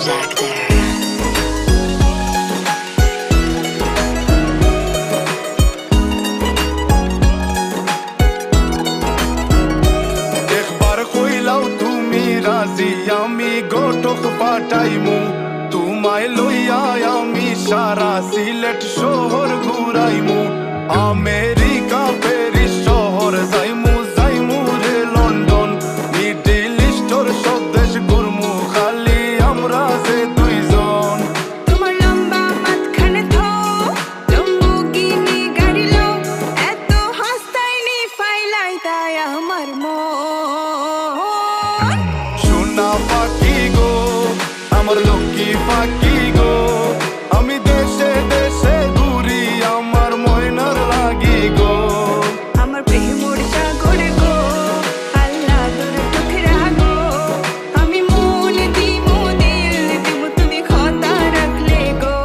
actor. একবার কইলাও তুমি রাজি আমি গোটক পাঠাইমু তোমায় লইয়া আমি সারা সিলেট শহর ঘুরাইমু আমেরিকা প্যারিস শহর যাইমু যাইমু রে লন্ডন মিডল ইস্টর সব দেশ ঘুরমু খালি আমরা যে দুইজন তোমার লম্বা মাঝখানে থো লম্বুগিনি গাড়ি লো এত হাসতাইনি ফাইলাই তাই আমার মন সোনা পাখি গো আমার লক্ষ্মী পাখি গো আমি দেশে দেশে ঘুরি আমার ময়নার লাগি গো আমার প্রেমর সাগর গো আল্লাহ তোর টুকরা গো আমি মন দিমু দিল দিমু তুমি কথা রাখলে গো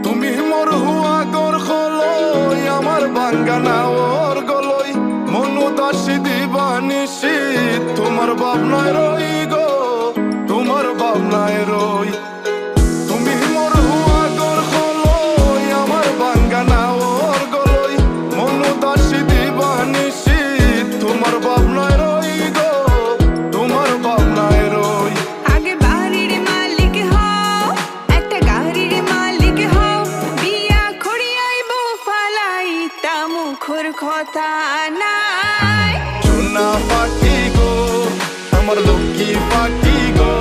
তুমি মোর হুয়া গর খলই আমার বাঙ্গানা ওর গলই মনু দাসী দিবানিসি তোমার ভাবনায় রই গো তোমার ভাবনায় রই তুমি মোর হুয়া গর খলই আমার বাঙ্গানা ওর গলই মনু দাসী দিবানিসি তোমার ভাবনায় রই গো তোমার ভাবনায় রই আগে বাড়ির মালিক হও একটা গাড়ির মালিক হও বিয়া খড়িয়াইবো ফালাই তা মুখর কথা নাই সোনা পাখি গো আমার লক্ষ্মী পাখি গো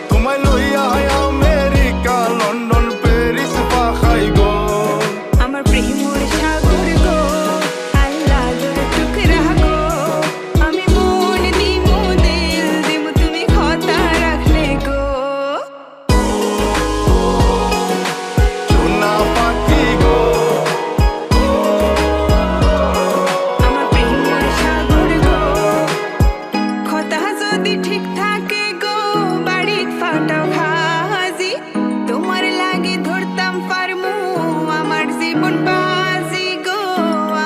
তোমায় লইয়া আমেরিকা লন্ডন প্যারিস পাখাই গো আমার প্রেমর সাগর গো আল্লাহ তোর টুকরা গো আমি মন দিমু দিল দিমু তুমি কথা রাখলে গো সোনা পাখি গো আমার প্রেমর সাগর গো কথা যদি ঠিক থাকে গো বাড়িত ফাটাও খাজি তোমার লাগে ধরতাম পারমু আমার জীবন বাজি গো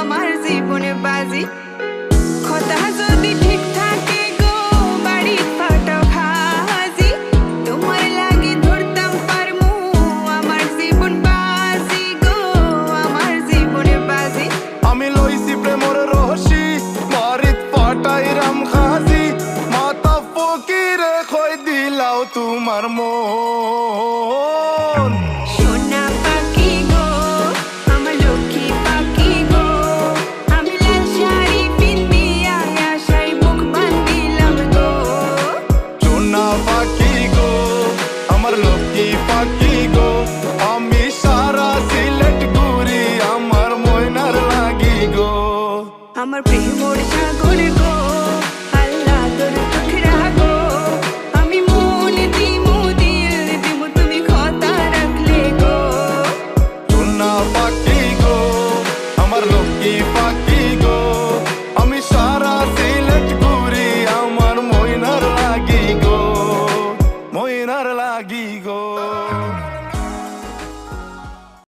আমার জীবনে বাজি কথা যদি ঠিক থাকে গো বাড়িত ফাটাও খাজি তোমার লাগে ধরতাম পারমু আমার জীবন বাজি গো আমার জীবনে বাজি আমি লইছি প্রেমর রহসি মারিত পাটাই রাম খাজি মাতা ফকিরে খই দিলাও তোমার মন সোনা পাখি গো আমার লক্ষ্মী পাখি গো আমি লাল শাড়ি পিন্দিয়া আশায় মুখ বান্ধিলাম গো সোনা পাখি গো আমার লক্ষ্মী পাখি গো আমি সারা সিলেট ঘুরি আমার ময়নার লাগি গো আমার প্রেমর সাগর গো আল্লাহ তোর টুকরা গো আমি মন দিমু দিল দিমু তুমি কথা রাখলে গো সোনা পাখি